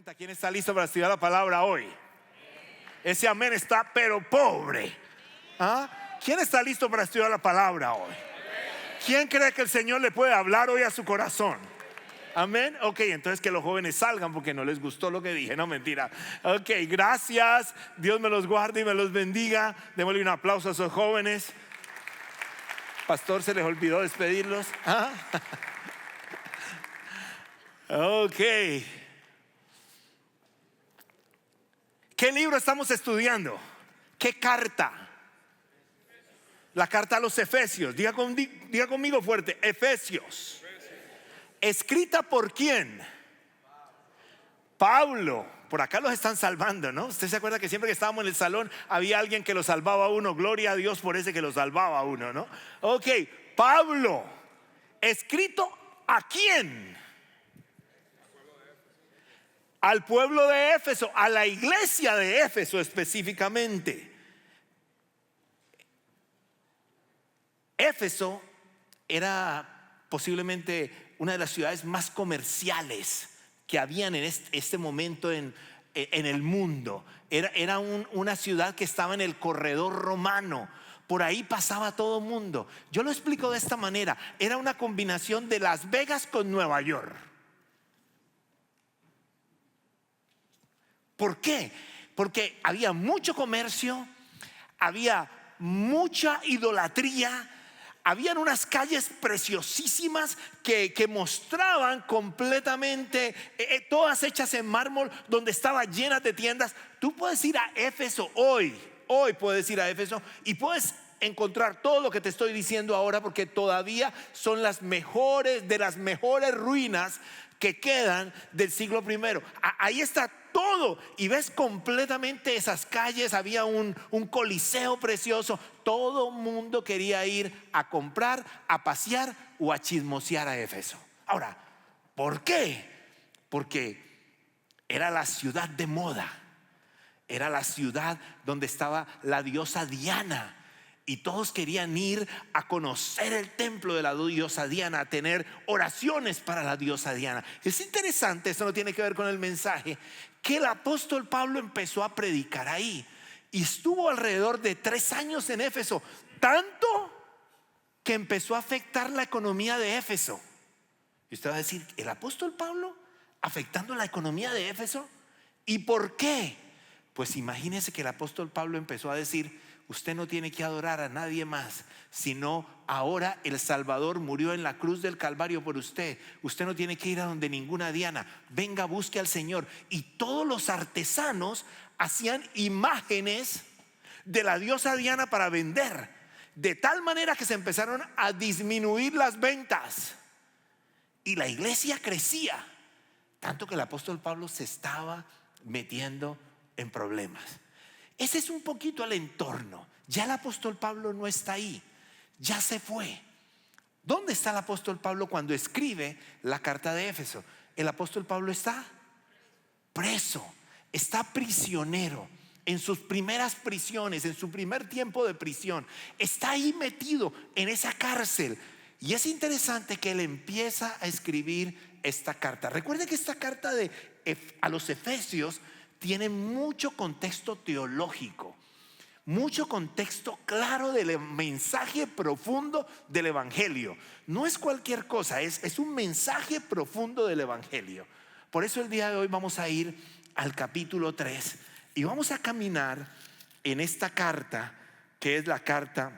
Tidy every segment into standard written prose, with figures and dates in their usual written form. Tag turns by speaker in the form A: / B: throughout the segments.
A: pregunta: ¿quién está listo para estudiar la palabra hoy? Ese amén está pero pobre. ¿Quién está listo para estudiar la palabra hoy? ¿Quién cree que el Señor le puede hablar hoy a su corazón? Amén. Ok, entonces que los jóvenes salgan porque no les gustó lo que dije. No, mentira. Ok, gracias. Dios me los guarde y me los bendiga. Démosle un aplauso a esos jóvenes. Pastor, se les olvidó despedirlos. Ok. ¿Qué libro estamos estudiando? ¿Qué carta? La carta a los Efesios. Diga conmigo fuerte: Efesios. ¿Escrita por quién? Pablo. Por acá los están salvando, ¿no? Usted se acuerda que siempre que estábamos en el salón había alguien que lo salvaba a uno. Gloria a Dios por ese que lo salvaba a uno, ¿no? Ok, Pablo. ¿Escrito a quién? Al pueblo de Éfeso, a la iglesia de Éfeso específicamente. Éfeso era posiblemente una de las ciudades más comerciales que habían en este momento en el mundo. Era una ciudad que estaba en el corredor romano. Por ahí pasaba todo el mundo. Yo lo explico de esta manera: era una combinación de Las Vegas con Nueva York. ¿Por qué? Porque había mucho comercio, había mucha idolatría. Habían unas calles preciosísimas que mostraban completamente, todas hechas en mármol, donde estaba llenas de tiendas. Tú puedes ir a Éfeso hoy puedes ir a Éfeso y puedes encontrar todo lo que te estoy diciendo ahora, porque todavía son las mejores de las mejores ruinas que quedan del siglo I. Ahí está todo y ves completamente esas calles. Había un coliseo precioso. Todo mundo quería ir a comprar, a pasear o a chismosear a Éfeso. Ahora, ¿por qué? Porque era la ciudad de moda. Era la ciudad donde estaba la diosa Diana. Y todos querían ir a conocer el templo de la diosa Diana, a tener oraciones para la diosa Diana. Es interesante, esto no tiene que ver con el mensaje, que el apóstol Pablo empezó a predicar ahí. Y estuvo alrededor de 3 años en Éfeso, tanto que empezó a afectar la economía de Éfeso. Y usted va a decir: ¿el apóstol Pablo afectando la economía de Éfeso? ¿Y por qué? Pues imagínese que el apóstol Pablo empezó a decir: usted no tiene que adorar a nadie más, sino ahora el Salvador murió en la cruz del Calvario por usted. Usted no tiene que ir a donde ninguna Diana. Venga, busque al Señor. Y todos los artesanos hacían imágenes de la diosa Diana para vender, de tal manera que se empezaron a disminuir las ventas y la iglesia crecía, tanto que el apóstol Pablo se estaba metiendo en problemas. Ese es un poquito el entorno. Ya el apóstol Pablo no está ahí, ya se fue. ¿Dónde está el apóstol Pablo cuando escribe la carta de Éfeso? El apóstol Pablo está preso, está prisionero, en sus primeras prisiones, en su primer tiempo de prisión. Está ahí metido en esa cárcel. Y es interesante que él empieza a escribir esta carta. Recuerde que esta carta a los Efesios tiene mucho contexto teológico, mucho contexto claro del mensaje profundo del evangelio. No es cualquier cosa, es un mensaje profundo del evangelio. Por eso el día de hoy vamos a ir al capítulo 3 y vamos a caminar en esta carta, que es la carta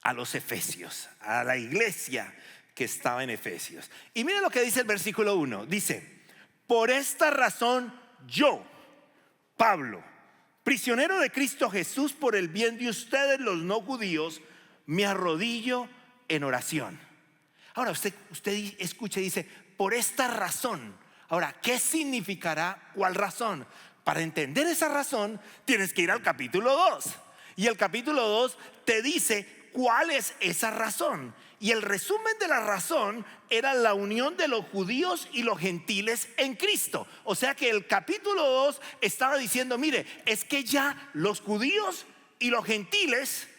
A: a los Efesios, a la iglesia que estaba en Efesios. Y miren lo que dice el versículo 1. Dice: por esta razón yo, Pablo, prisionero de Cristo Jesús, por el bien de ustedes los no judíos, me arrodillo en oración. Ahora usted escucha y dice: por esta razón. Ahora, ¿qué significará cuál razón? Para entender esa razón tienes que ir al capítulo 2. Y el capítulo 2 te dice cuál es esa razón. Y el resumen de la razón era la unión de los judíos y los gentiles en Cristo. O sea que el capítulo 2 estaba diciendo: mire, es que ya los judíos y los gentiles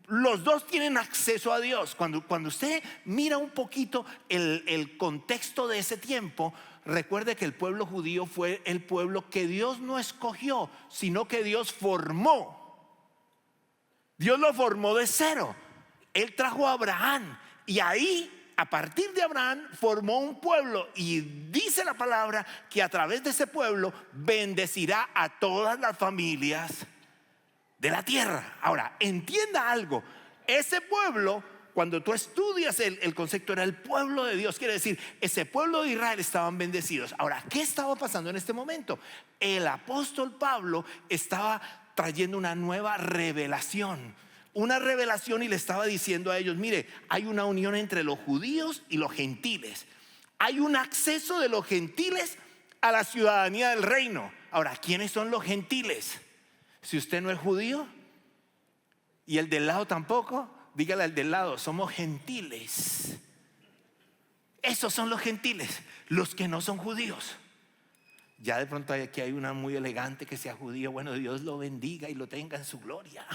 A: los dos tienen acceso a Dios. Cuando usted mira un poquito el contexto de ese tiempo, recuerde que el pueblo judío fue el pueblo que Dios no escogió, sino que Dios formó. Dios lo formó de cero. Él trajo a Abraham y ahí, a partir de Abraham, formó un pueblo, y dice la palabra que a través de ese pueblo bendecirá a todas las familias de la tierra. Ahora, entienda algo: ese pueblo, cuando tú estudias el concepto, era el pueblo de Dios. Quiere decir, ese pueblo de Israel estaban bendecidos. Ahora, ¿qué estaba pasando en este momento? El apóstol Pablo estaba trayendo una nueva revelación. Y le estaba diciendo a ellos: mire, hay una unión entre los judíos y los gentiles. Hay un acceso de los gentiles a la ciudadanía del reino. Ahora, ¿quiénes son los gentiles? Si usted no es judío y el del lado tampoco, dígale al del lado: somos gentiles. Esos son los gentiles, los que no son judíos. Ya de pronto aquí hay una muy elegante que sea judío. Bueno, Dios lo bendiga y lo tenga en su gloria.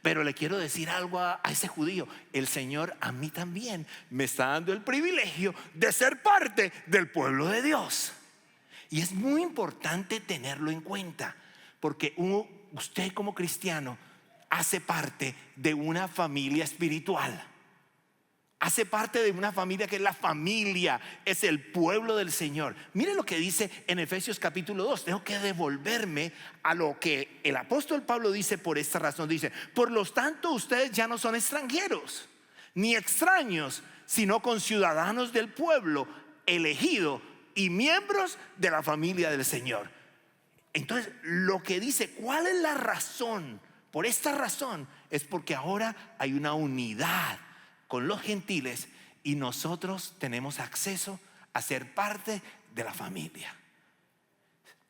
A: Pero le quiero decir algo a ese judío: el Señor a mí también me está dando el privilegio de ser parte del pueblo de Dios. Y es muy importante tenerlo en cuenta, porque usted como cristiano hace parte de una familia espiritual. Hace parte de una familia que es la familia, es el pueblo del Señor. Mire lo que dice en Efesios capítulo 2. Tengo que devolverme a lo que el apóstol Pablo dice. Por esta razón dice: por lo tanto, ustedes ya no son extranjeros ni extraños, sino conciudadanos del pueblo elegido y miembros de la familia del Señor. Entonces, lo que dice, ¿cuál es la razón? Por esta razón es porque ahora hay una unidad con los gentiles y nosotros tenemos acceso a ser parte de la familia.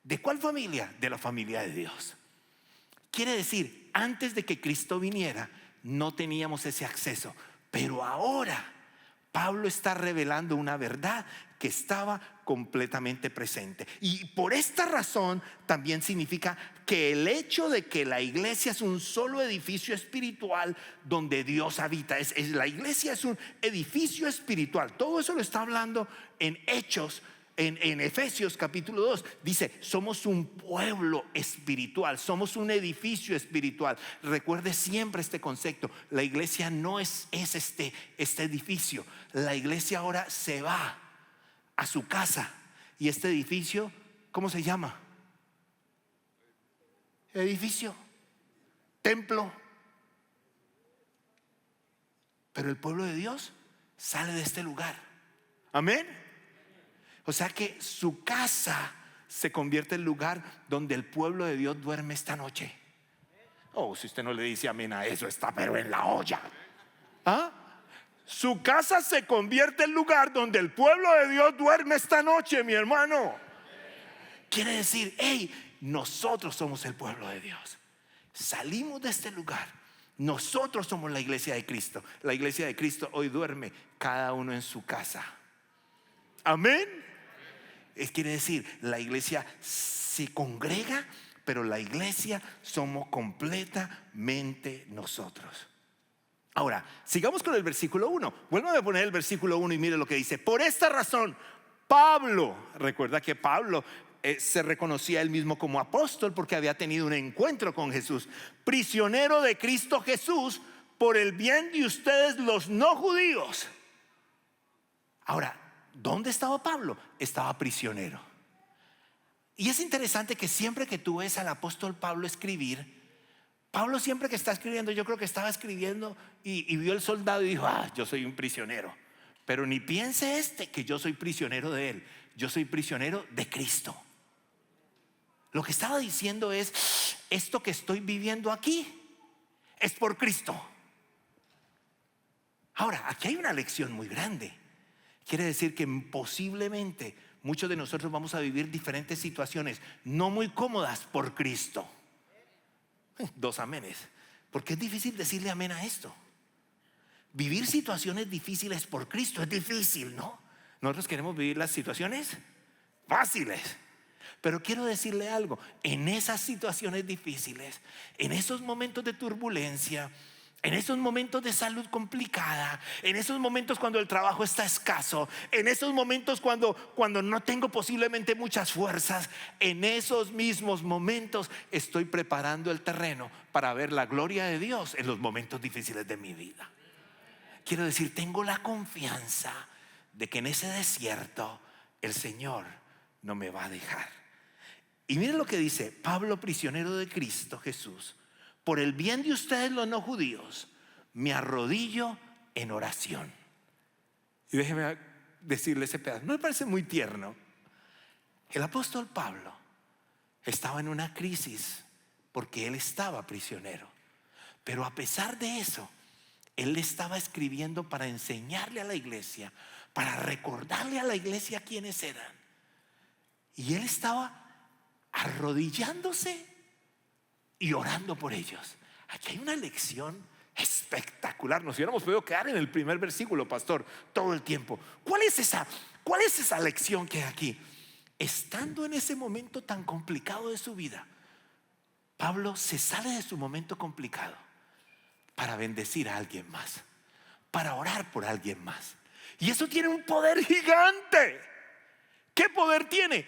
A: ¿De cuál familia? De la familia de Dios. Quiere decir, antes de que Cristo viniera no teníamos ese acceso, pero ahora Pablo está revelando una verdad que estaba completamente presente. Y por esta razón también significa que el hecho de que la iglesia es un solo edificio espiritual donde Dios habita, la iglesia es un edificio espiritual. Todo eso lo está hablando en Hechos. En Efesios capítulo 2 dice: somos un pueblo espiritual, somos un edificio espiritual. Recuerde siempre este concepto: la iglesia no es este edificio. La iglesia ahora se va a su casa. Y este edificio, ¿cómo se llama? Edificio, templo. Pero el pueblo de Dios sale de este lugar. Amén. O sea que su casa se convierte en el lugar donde el pueblo de Dios duerme esta noche. Oh, si usted no le dice amén a eso, está pero en la olla. Su casa se convierte en el lugar donde el pueblo de Dios duerme esta noche, mi hermano. Quiere decir, hey, nosotros somos el pueblo de Dios. Salimos de este lugar. Nosotros somos la iglesia de Cristo. La iglesia de Cristo hoy duerme cada uno en su casa. Amén. Quiere decir, la iglesia se congrega, pero la iglesia somos completamente nosotros. Ahora, sigamos con el versículo 1. Vuelvan a poner el versículo 1 y mire lo que dice: por esta razón, Pablo, recuerda que Pablo se reconocía él mismo como apóstol porque había tenido un encuentro con Jesús, prisionero de Cristo Jesús por el bien de ustedes los no judíos. Ahora, ¿dónde estaba Pablo? Estaba prisionero. Y es interesante que siempre que tú ves al apóstol Pablo escribir, Pablo siempre que está escribiendo, yo creo que estaba escribiendo y vio el soldado y dijo: yo soy un prisionero. Pero ni piense que yo soy prisionero de él. Yo soy prisionero de Cristo. Lo que estaba diciendo es: esto que estoy viviendo aquí es por Cristo. Ahora, aquí hay una lección muy grande. Quiere decir que posiblemente muchos de nosotros vamos a vivir diferentes situaciones no muy cómodas por Cristo. Dos amenes, porque es difícil decirle amén a esto. Vivir situaciones difíciles por Cristo es difícil, ¿no? Nosotros queremos vivir las situaciones fáciles. Pero quiero decirle algo: en esas situaciones difíciles, en esos momentos de turbulencia, En esos momentos de salud complicada, en esos momentos cuando el trabajo está escaso, en esos momentos cuando no tengo posiblemente muchas fuerzas, en esos mismos momentos estoy preparando el terreno para ver la gloria de Dios en los momentos difíciles de mi vida. Quiero decir, tengo la confianza de que en ese desierto el Señor no me va a dejar. Y miren lo que dice Pablo, prisionero de Cristo Jesús: por el bien de ustedes los no judíos, me arrodillo en oración. Y déjeme decirle ese pedazo, ¿no me parece muy tierno? El apóstol Pablo estaba en una crisis porque él estaba prisionero, pero a pesar de eso, él estaba escribiendo para enseñarle a la iglesia, para recordarle a la iglesia quiénes eran. Y él estaba arrodillándose y orando por ellos. Aquí hay una lección espectacular. Nos hubiéramos podido quedar en el primer versículo, pastor, todo el tiempo. ¿Cuál es esa lección que hay aquí? Estando en ese momento tan complicado de su vida, Pablo se sale de su momento complicado para bendecir a alguien más, para orar por alguien más. Y eso tiene un poder gigante. ¿Qué poder tiene?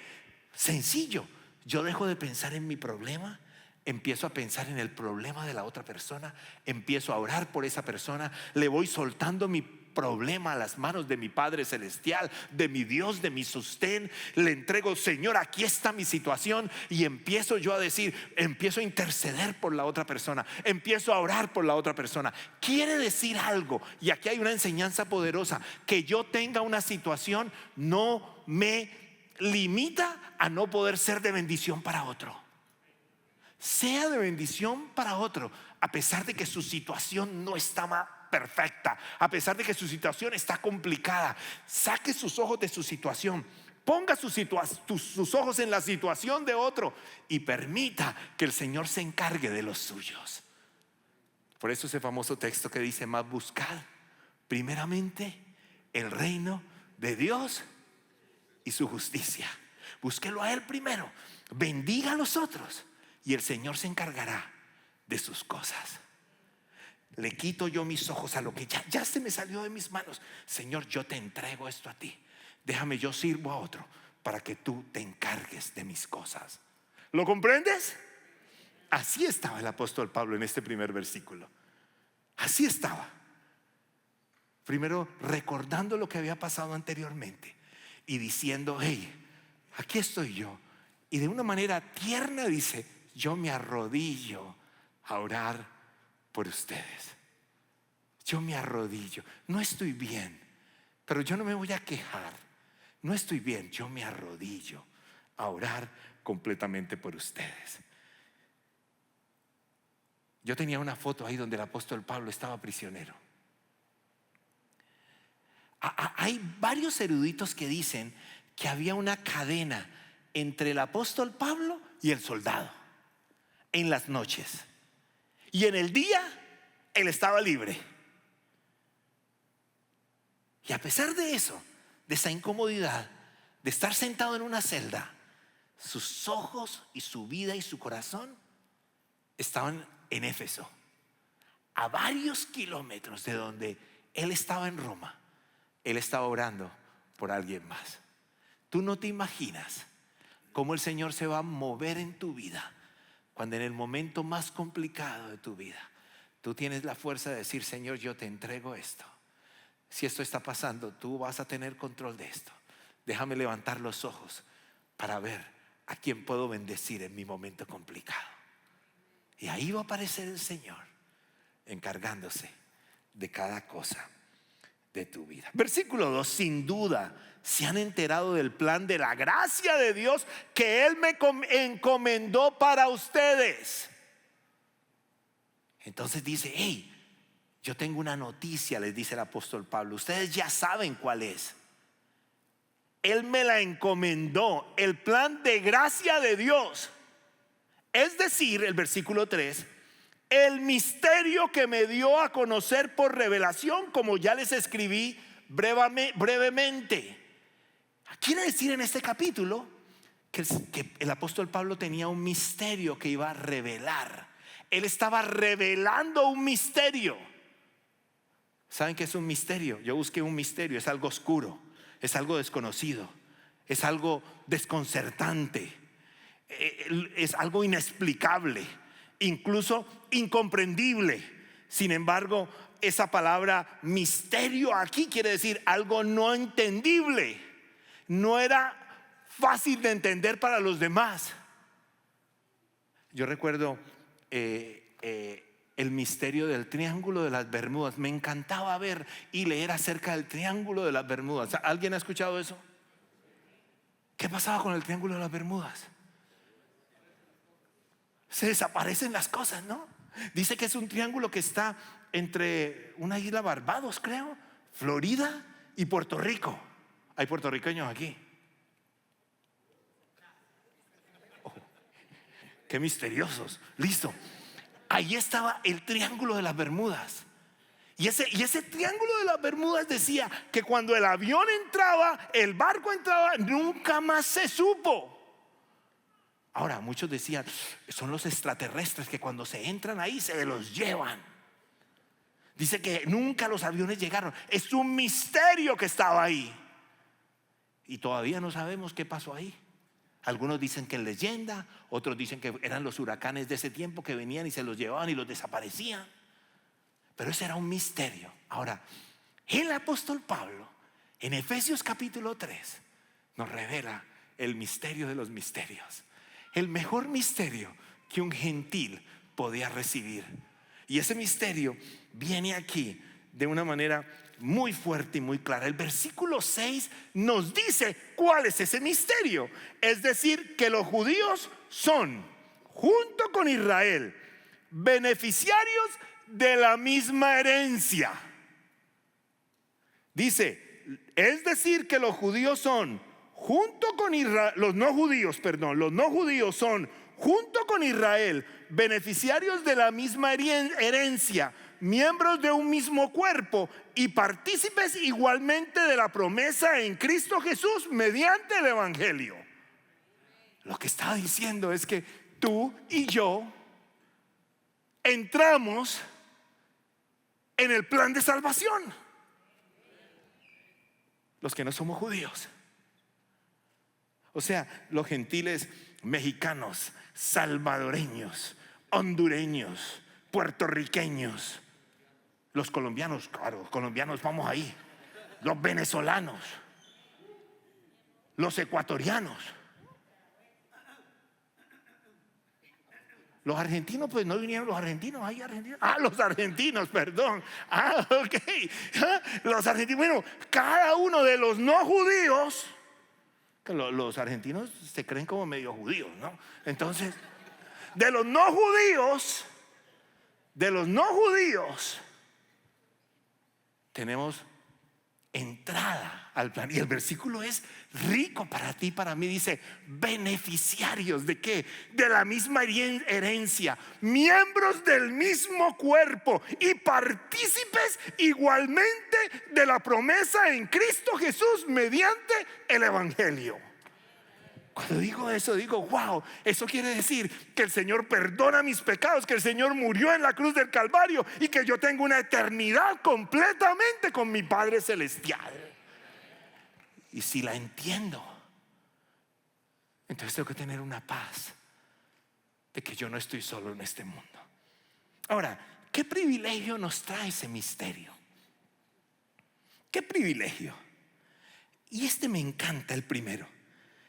A: Sencillo. Yo dejo de pensar en mi problema, empiezo a pensar en el problema de la otra persona, empiezo a orar por esa persona, le voy soltando mi problema a las manos de mi Padre Celestial, de mi Dios, de mi sostén. Le entrego, Señor, aquí está mi situación, y empiezo yo a decir, empiezo a interceder por la otra persona, empiezo a orar por la otra persona. Quiere decir algo, y aquí hay una enseñanza poderosa: que yo tenga una situación no me limita a no poder ser de bendición para otro. Sea de bendición para otro, a pesar de que su situación no está perfecta, a pesar de que su situación está complicada. Saque sus ojos de su situación, ponga sus ojos en la situación de otro y permita que el Señor se encargue de los suyos. Por eso ese famoso texto que dice: más buscad primeramente el reino de Dios y su justicia. Búsquelo a Él primero, bendiga a los otros, y el Señor se encargará de sus cosas. Le quito yo mis ojos a lo que ya se me salió de mis manos. Señor, yo te entrego esto a ti. Déjame, yo sirvo a otro para que tú te encargues de mis cosas. ¿Lo comprendes? Así estaba el apóstol Pablo en este primer versículo. Así estaba. Primero recordando lo que había pasado anteriormente y diciendo: hey, aquí estoy yo. Y de una manera tierna dice: yo me arrodillo a orar por ustedes. Yo me arrodillo. No estoy bien, pero yo no me voy a quejar. No estoy bien, yo me arrodillo a orar completamente por ustedes. Yo tenía una foto ahí donde el apóstol Pablo estaba prisionero. Hay varios eruditos que dicen que había una cadena entre el apóstol Pablo y el soldado en las noches, y en el día él estaba libre. Y a pesar de eso, de esa incomodidad de estar sentado en una celda, sus ojos y su vida y su corazón estaban en Éfeso, a varios kilómetros de donde él estaba en Roma. Él estaba orando por alguien más. Tú no te imaginas cómo el Señor se va a mover en tu vida cuando en el momento más complicado de tu vida tú tienes la fuerza de decir: Señor, yo te entrego esto. Si esto está pasando, tú vas a tener control de esto. Déjame levantar los ojos para ver a quién puedo bendecir en mi momento complicado. Y ahí va a aparecer el Señor encargándose de cada cosa de tu vida. Versículo 2: sin duda se han enterado del plan de la gracia de Dios que Él me encomendó para ustedes. Entonces dice: hey, yo tengo una noticia, les dice el apóstol Pablo. Ustedes ya saben cuál es. Él me la encomendó, el plan de gracia de Dios. Es decir, el versículo 3: el misterio que me dio a conocer por revelación, como ya les escribí brevemente. Quiere decir en este capítulo que el apóstol Pablo tenía un misterio que iba a revelar. él estaba revelando un misterio. ¿Saben qué es un misterio? Yo busqué un misterio, es algo oscuro, es algo desconocido, es algo desconcertante, es algo inexplicable, incluso incomprendible. Sin embargo, esa palabra misterio aquí quiere decir algo no entendible. No era fácil de entender para los demás. Yo recuerdo el misterio del Triángulo de las Bermudas. Me encantaba ver y leer acerca del Triángulo de las Bermudas. ¿Alguien ha escuchado eso? ¿Qué pasaba con el Triángulo de las Bermudas? Se desaparecen las cosas, ¿no? Dice que es un triángulo que está entre una isla, Barbados, creo, Florida y Puerto Rico. Hay puertorriqueños aquí. Oh, qué misteriosos. Listo. Ahí estaba el Triángulo de las Bermudas. Y ese Triángulo de las Bermudas decía que cuando el avión entraba, el barco entraba, nunca más se supo. Ahora, muchos decían, son los extraterrestres que cuando se entran ahí se los llevan. Dice que nunca los aviones llegaron. Es un misterio que estaba ahí. Y todavía no sabemos qué pasó ahí. Algunos dicen que es leyenda, otros dicen que eran los huracanes de ese tiempo que venían y se los llevaban y los desaparecían. Pero ese era un misterio. Ahora, el apóstol Pablo, en Efesios capítulo 3, nos revela el misterio de los misterios. El mejor misterio que un gentil podía recibir. Y ese misterio viene aquí de una manera muy fuerte y muy clara. El versículo 6 nos dice cuál es ese misterio. Es decir, que los judíos son, junto con Israel, beneficiarios de la misma herencia. Dice, es decir, que los judíos son, junto con Israel, los no judíos son, junto con Israel, beneficiarios de la misma herencia, miembros de un mismo cuerpo y partícipes igualmente de la promesa en Cristo Jesús mediante el Evangelio. Lo que está diciendo es que tú y yo entramos en el plan de salvación. Los que no somos judíos. O sea, los gentiles mexicanos, salvadoreños, hondureños, puertorriqueños, los colombianos, claro, colombianos vamos ahí, los venezolanos, los ecuatorianos, los argentinos, pues no vinieron los argentinos, hay argentinos. Los argentinos, perdón. Ok. Los argentinos, bueno, cada uno de los no judíos, que los argentinos se creen como medio judíos, ¿no? Entonces, de los no judíos, tenemos entrada al plan. Y el versículo es rico para ti, para mí. Dice, beneficiarios ¿de qué? De la misma herencia, miembros del mismo cuerpo y partícipes igualmente de la promesa en Cristo Jesús mediante el Evangelio. Cuando digo eso, digo, wow, eso quiere decir que el Señor perdona mis pecados, que el Señor murió en la cruz del Calvario y que yo tengo una eternidad completamente con mi Padre Celestial. Y si la entiendo, entonces tengo que tener una paz de que yo no estoy solo en este mundo. Ahora, ¿qué privilegio nos trae ese misterio? ¿Qué privilegio? Y este me encanta, el primero.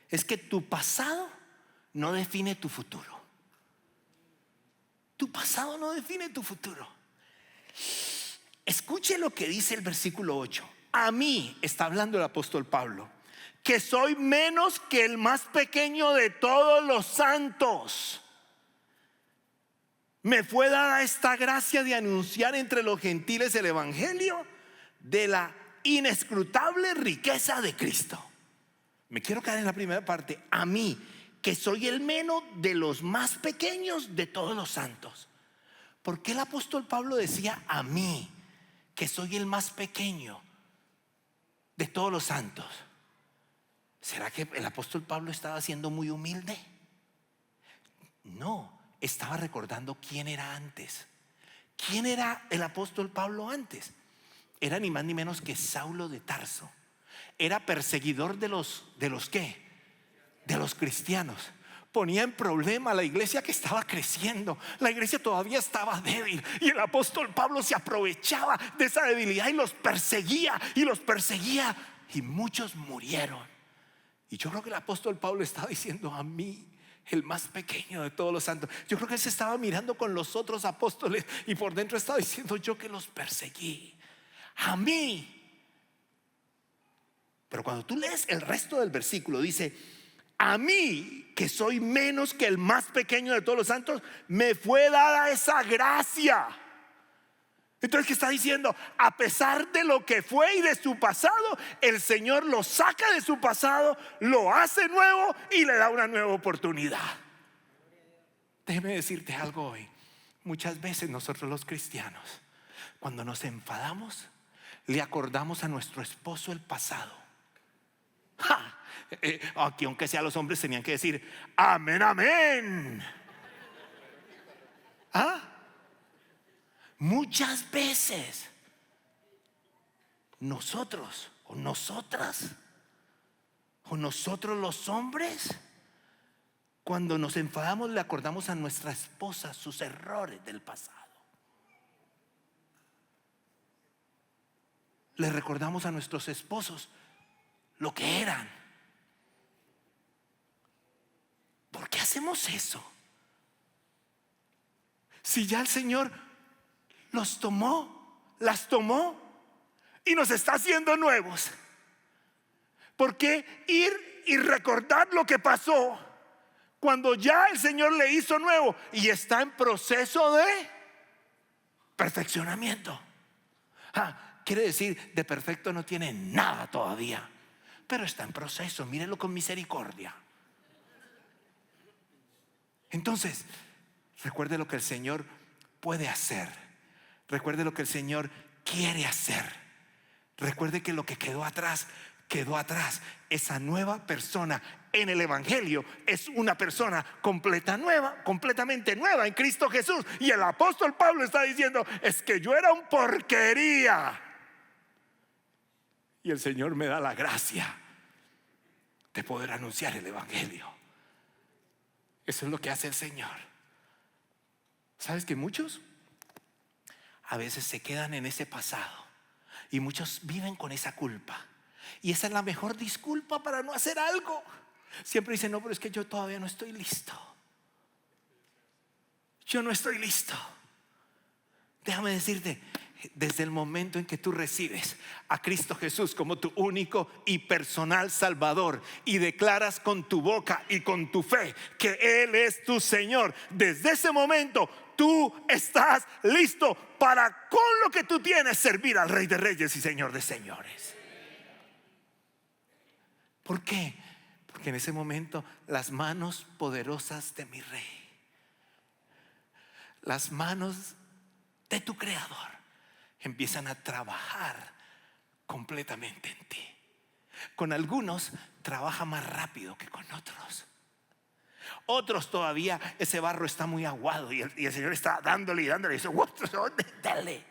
A: Es que tu pasado no define tu futuro. Tu pasado no define tu futuro. Escuche lo que dice el versículo 8. A mí, está hablando el apóstol Pablo, que soy menos que el más pequeño de todos los santos, me fue dada esta gracia de anunciar entre los gentiles el evangelio de la inescrutable riqueza de Cristo. Me quiero quedar en la primera parte. A mí, que soy el menos de los más pequeños de todos los santos. ¿Por qué el apóstol Pablo decía a mí, que soy el más pequeño de todos los santos? ¿Será que el apóstol Pablo estaba siendo muy humilde? No, estaba recordando quién era antes. ¿Quién era el apóstol Pablo antes? Era ni más ni menos que Saulo de Tarso. Era perseguidor de los ¿qué? De los cristianos. Ponía en problema a la iglesia que estaba creciendo. La iglesia todavía estaba débil y el apóstol Pablo se aprovechaba de esa debilidad y los perseguía y los perseguía, y muchos murieron. Y yo creo que el apóstol Pablo estaba diciendo: a mí, el más pequeño de todos los santos. Yo creo que él se estaba mirando con los otros apóstoles y por dentro estaba diciendo: yo que los perseguí, a mí. Pero cuando tú lees el resto del versículo, dice: a mí, que soy menos que el más pequeño de todos los santos, me fue dada esa gracia. Entonces, ¿qué está diciendo? A pesar de lo que fue y de su pasado, el Señor lo saca de su pasado, lo hace nuevo y le da una nueva oportunidad. Déjeme decirte algo hoy. Muchas veces nosotros los cristianos, cuando nos enfadamos, le acordamos a nuestro esposo el pasado. Aquí, aunque sea, los hombres tenían que decir: amén, amén. Muchas veces nosotros o nosotras o nosotros los hombres, cuando nos enfadamos, le acordamos a nuestra esposa sus errores del pasado. Le recordamos a nuestros esposos lo que eran. ¿Por qué hacemos eso? Si ya el Señor los tomó, las tomó y nos está haciendo nuevos, ¿por qué ir y recordar lo que pasó cuando ya el Señor le hizo nuevo y está en proceso de perfeccionamiento? Quiere decir, de perfecto no tiene nada todavía, pero está en proceso. Mírenlo con misericordia. Entonces, recuerde lo que el Señor puede hacer. Recuerde lo que el Señor quiere hacer. Recuerde que lo que quedó atrás, quedó atrás. Esa nueva persona en el Evangelio es una persona completamente nueva en Cristo Jesús. Y el apóstol Pablo está diciendo: es que yo era un porquería, y el Señor me da la gracia de poder anunciar el Evangelio. Eso es lo que hace el Señor. ¿Sabes que muchos a veces se quedan en ese pasado y muchos viven con esa culpa? Y esa es la mejor disculpa para no hacer algo. Siempre dicen: no, pero es que yo todavía no estoy listo. Yo no estoy listo. Déjame decirte, desde el momento en que tú recibes a Cristo Jesús como tu único y personal Salvador y declaras con tu boca y con tu fe que Él es tu Señor, desde ese momento tú estás listo para, con lo que tú tienes, servir al Rey de Reyes y Señor de Señores. ¿Por qué? Porque en ese momento las manos poderosas de mi Rey, las manos de tu Creador, empiezan a trabajar completamente en ti. Con algunos trabaja más rápido que con otros. Otros todavía ese barro está muy aguado y el Señor está dándole y dándole y dice: dale.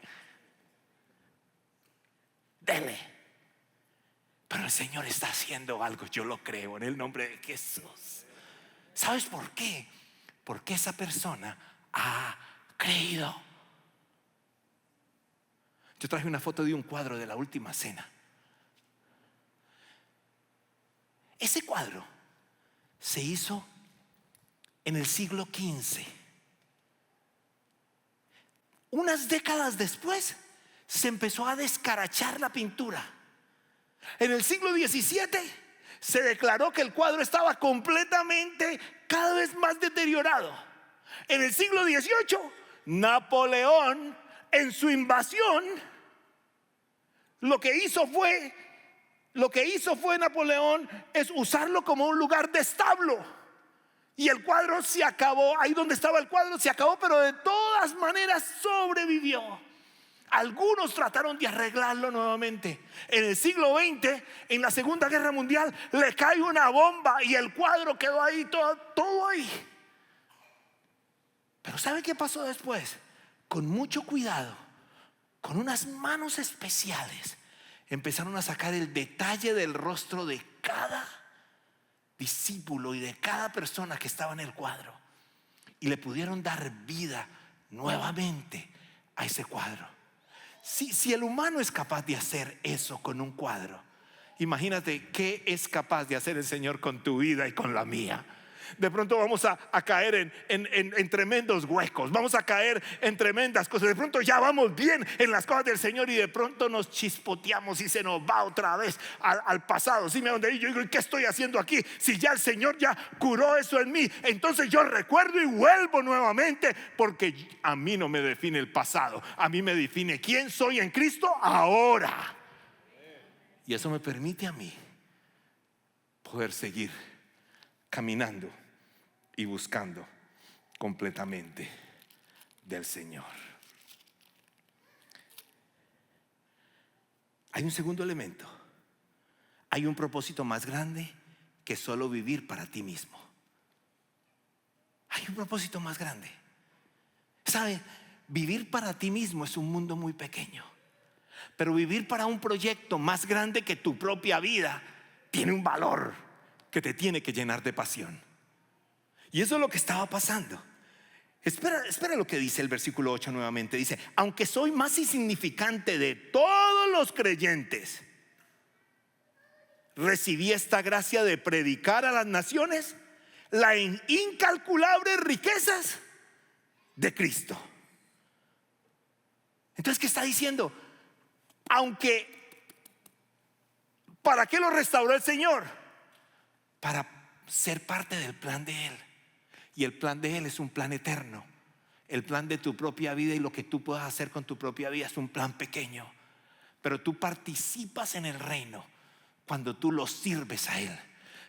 A: Pero el Señor está haciendo algo, yo lo creo, en el nombre de Jesús. ¿Sabes por qué? Porque esa persona ha creído. Yo traje una foto de un cuadro de la Última Cena. Ese cuadro se hizo en el siglo XV. Unas décadas después se empezó a descarachar la pintura. En el siglo XVII se declaró que el cuadro estaba completamente, cada vez más deteriorado. En el siglo XVIII, Napoleón, en su invasión, lo que hizo fue Napoleón es usarlo como un lugar de establo. Y el cuadro se acabó. Ahí donde estaba el cuadro se acabó, pero de todas maneras sobrevivió. Algunos trataron de arreglarlo nuevamente. En el siglo XX, en la Segunda Guerra Mundial, le cae una bomba y el cuadro quedó ahí, todo ahí. Pero ¿sabe qué pasó después? Con mucho cuidado, con unas manos especiales, empezaron a sacar el detalle del rostro de cada discípulo y de cada persona que estaba en el cuadro, y le pudieron dar vida nuevamente a ese cuadro. Si el humano es capaz de hacer eso con un cuadro, imagínate qué es capaz de hacer el Señor con tu vida y con la mía. De pronto vamos a caer en tremendos huecos, vamos a caer en tremendas cosas. De pronto ya vamos bien en las cosas del Señor y de pronto nos chispoteamos y se nos va otra vez al pasado. ¿Sí me donde yo digo, ¿qué estoy haciendo aquí? Si ya el Señor ya curó eso en mí, entonces yo recuerdo y vuelvo nuevamente, porque a mí no me define el pasado, a mí me define quién soy en Cristo ahora. Y eso me permite a mí poder seguir caminando y buscando completamente del Señor. Hay un segundo elemento. Hay un propósito más grande que solo vivir para ti mismo. Hay un propósito más grande. ¿Sabe? Vivir para ti mismo es un mundo muy pequeño, pero vivir para un proyecto más grande que tu propia vida tiene un valor que te tiene que llenar de pasión. Y eso es lo que estaba pasando. Espera lo que dice el versículo 8 nuevamente. Dice: aunque soy más insignificante de todos los creyentes, recibí esta gracia de predicar a las naciones las incalculables riquezas de Cristo. Entonces, ¿qué está diciendo? Aunque, ¿para qué lo restauró el Señor? Para ser parte del plan de Él. Y el plan de Él es un plan eterno. El plan de tu propia vida y lo que tú puedas hacer con tu propia vida es un plan pequeño, pero tú participas en el reino cuando tú lo sirves a Él,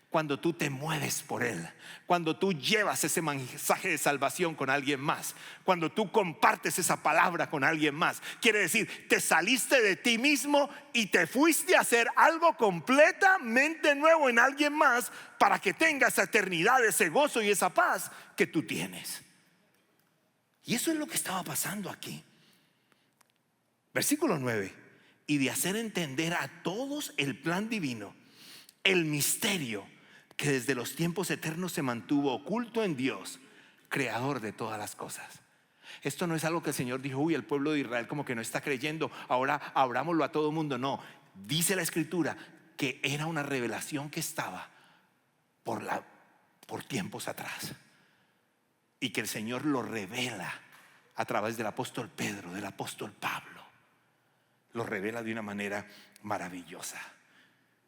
A: cuando tú te mueves por Él, cuando tú llevas ese mensaje de salvación con alguien más, cuando tú compartes esa palabra con alguien más. Quiere decir, te saliste de ti mismo y te fuiste a hacer algo completamente nuevo en alguien más, para que tenga esa eternidad, ese gozo y esa paz que tú tienes. Y eso es lo que estaba pasando aquí. Versículo 9: y de hacer entender a todos el plan divino, el misterio que desde los tiempos eternos se mantuvo oculto en Dios, creador de todas las cosas. Esto no es algo que el Señor dijo: uy, el pueblo de Israel como que no está creyendo, ahora abrámoslo a todo mundo. No, dice la Escritura que era una revelación que estaba por tiempos atrás, y que el Señor lo revela a través del apóstol Pedro, del apóstol Pablo. Lo revela de una manera maravillosa.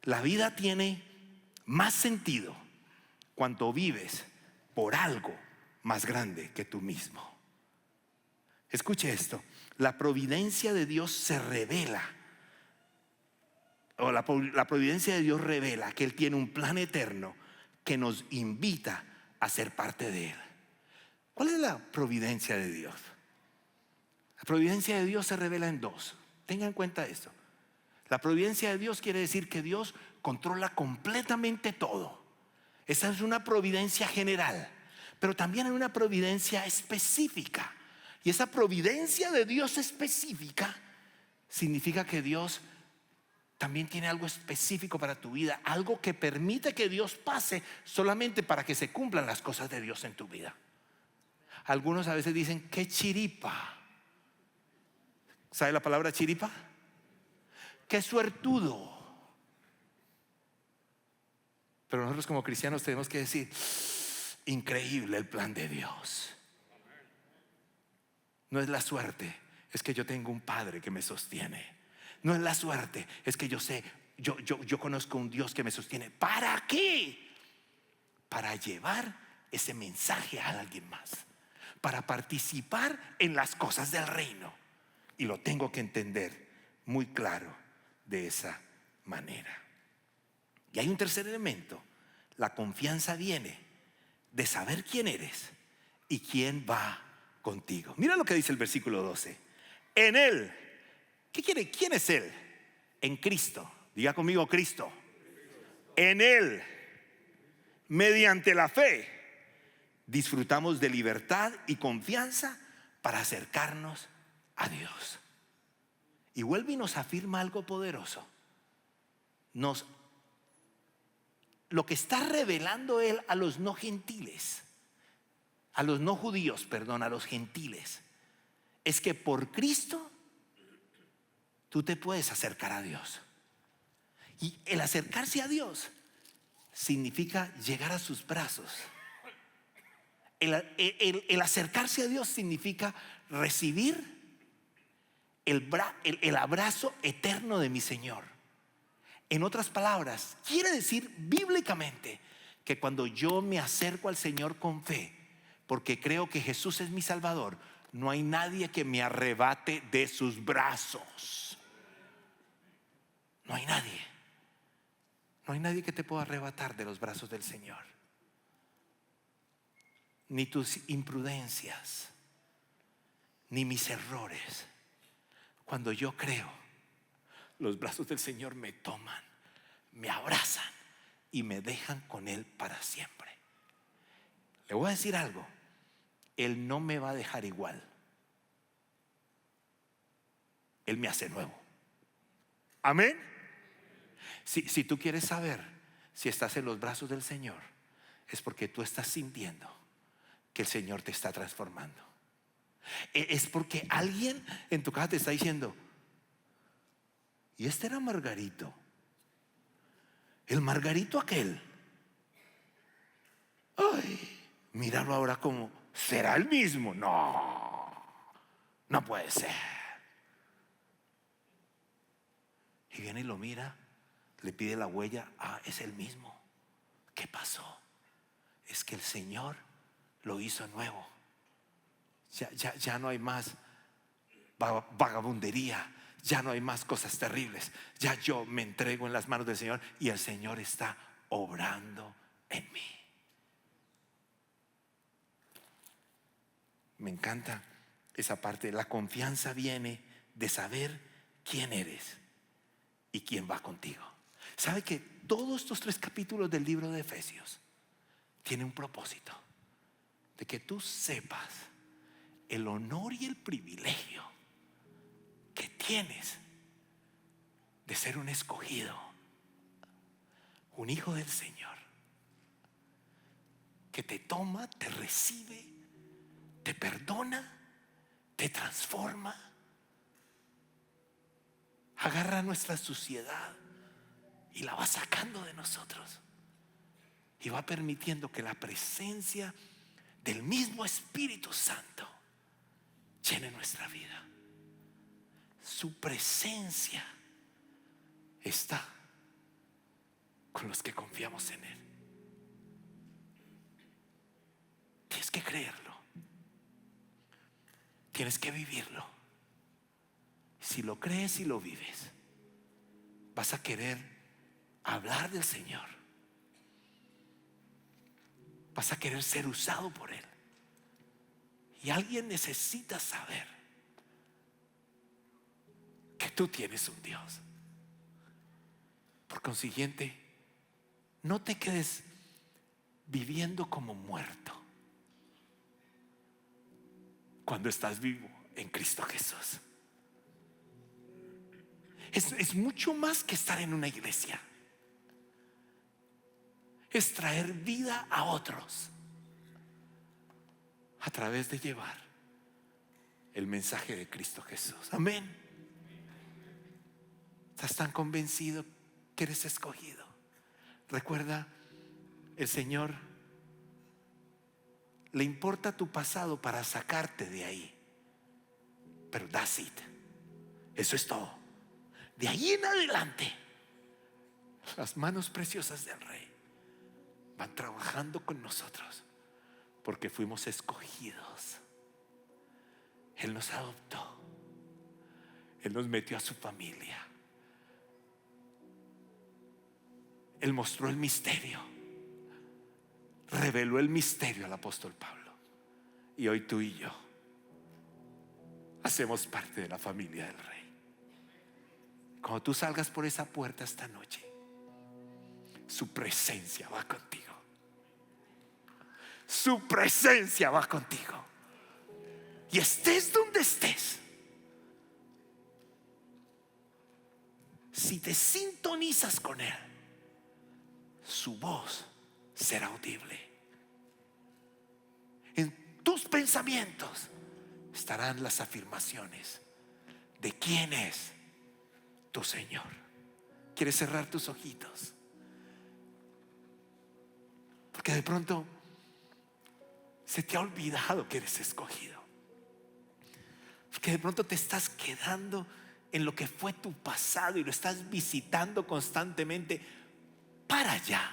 A: La vida tiene más sentido cuando vives por algo más grande que tú mismo. Escuche esto: la providencia de Dios se revela, o la providencia de Dios revela que Él tiene un plan eterno que nos invita a ser parte de Él. ¿Cuál es la providencia de Dios? La providencia de Dios se revela en dos. Tenga en cuenta esto. La providencia de Dios quiere decir que Dios controla completamente todo. Esa es una providencia general, pero también hay una providencia específica. Y esa providencia de Dios específica significa que Dios también tiene algo específico para tu vida, algo que permite que Dios pase solamente para que se cumplan las cosas de Dios en tu vida. Algunos a veces dicen: qué chiripa. ¿Sabe la palabra chiripa? Qué suertudo. Pero nosotros como cristianos tenemos que decir: increíble el plan de Dios. No es la suerte, es que yo tengo un Padre que me sostiene. No es la suerte, es que yo conozco un Dios que me sostiene. ¿Para qué? Para llevar ese mensaje a alguien más, para participar en las cosas del reino. Y lo tengo que entender muy claro de esa manera. Y hay un tercer elemento: la confianza viene de saber quién eres y quién va contigo. Mira lo que dice el versículo 12. En Él, ¿qué quiere? ¿Quién es Él? En Cristo. Diga conmigo: Cristo. En Él, mediante la fe, disfrutamos de libertad y confianza para acercarnos a Dios. Y vuelve y nos afirma algo poderoso. Lo que está revelando Él a los no gentiles, a los no judíos, perdón, a los gentiles, es que por Cristo tú te puedes acercar a Dios. Y el acercarse a Dios significa llegar a sus brazos. El acercarse a Dios significa recibir el abrazo eterno de mi Señor. En otras palabras, quiere decir bíblicamente que cuando yo me acerco al Señor con fe, porque creo que Jesús es mi Salvador, no hay nadie que me arrebate de sus brazos. No hay nadie. No hay nadie que te pueda arrebatar de los brazos del Señor. Ni tus imprudencias, ni mis errores. Cuando yo creo, los brazos del Señor me toman, me abrazan y me dejan con Él para siempre. Le voy a decir algo: Él no me va a dejar igual. Él me hace nuevo. Amén. Si tú quieres saber si estás en los brazos del Señor, es porque tú estás sintiendo que el Señor te está transformando. Es porque alguien en tu casa te está diciendo: y este era Margarito, el Margarito aquel. Ay, míralo ahora como, ¿será el mismo? No puede ser. Y viene y lo mira, le pide la huella. Es el mismo. ¿Qué pasó? Es que el Señor lo hizo nuevo. Ya no hay más vagabundería, ya no hay más cosas terribles. Ya yo me entrego en las manos del Señor y el Señor está obrando en mí. Me encanta esa parte. La confianza viene de saber quién eres y quién va contigo. ¿Sabe que todos estos 3 capítulos del libro de Efesios tienen un propósito? De que tú sepas el honor y el privilegio que tienes de ser un escogido, un hijo del Señor, que te toma, te recibe, te perdona, te transforma, agarra nuestra suciedad y la va sacando de nosotros y va permitiendo que la presencia del mismo Espíritu Santo llene nuestra vida. Su presencia está con los que confiamos en Él. Tienes que creerlo, tienes que vivirlo. Si lo crees y lo vives, vas a querer hablar del Señor, vas a querer ser usado por Él. Y alguien necesita saber que tú tienes un Dios. Por consiguiente, no te quedes viviendo como muerto cuando estás vivo en Cristo Jesús. Es mucho más que estar en una iglesia. Es traer vida a otros a través de llevar el mensaje de Cristo Jesús. Amén. ¿Estás tan convencido que eres escogido? Recuerda, el Señor le importa tu pasado para sacarte de ahí. Pero that's it. Eso es todo. De ahí en adelante, las manos preciosas del Rey van trabajando con nosotros, porque fuimos escogidos. Él nos adoptó, Él nos metió a su familia, Él mostró el misterio, reveló el misterio al apóstol Pablo. Y hoy tú y yo hacemos parte de la familia del Rey. Cuando tú salgas por esa puerta esta noche, su presencia va contigo. su presencia va contigo. Y estés donde estés, si te sintonizas con Él, su voz será audible. En tus pensamientos estarán las afirmaciones de quién es tu Señor. ¿Quieres cerrar tus ojitos? Porque de pronto se te ha olvidado que eres escogido. Porque de pronto te estás quedando en lo que fue tu pasado y lo estás visitando constantemente. Para allá.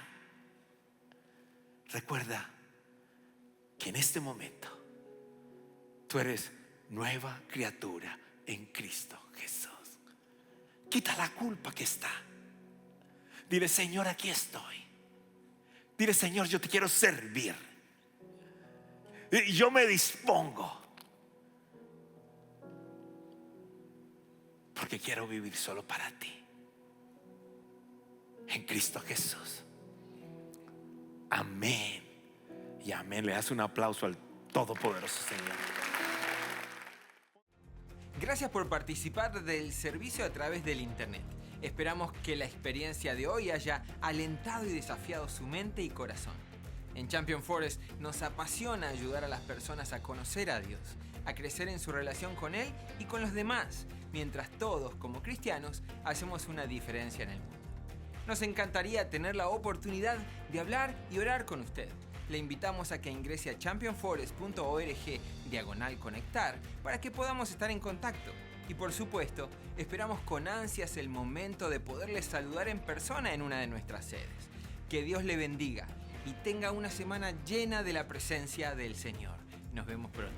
A: Recuerda que en este momento tú eres nueva criatura en Cristo Jesús. Quita la culpa que está. Dile: Señor, aquí estoy. Dile: Señor, yo te quiero servir. Y yo me dispongo, porque quiero vivir solo para ti, en Cristo Jesús. Amén y amén. Le das un aplauso al Todopoderoso Señor.
B: Gracias por participar del servicio a través del internet. Esperamos que la experiencia de hoy haya alentado y desafiado su mente y corazón. En Champion Forest nos apasiona ayudar a las personas a conocer a Dios, a crecer en su relación con Él y con los demás, mientras todos, como cristianos, hacemos una diferencia en el mundo. Nos encantaría tener la oportunidad de hablar y orar con usted. Le invitamos a que ingrese a championforest.org/conectar para que podamos estar en contacto. Y por supuesto, esperamos con ansias el momento de poderle saludar en persona en una de nuestras sedes. Que Dios le bendiga y tenga una semana llena de la presencia del Señor. Nos vemos pronto.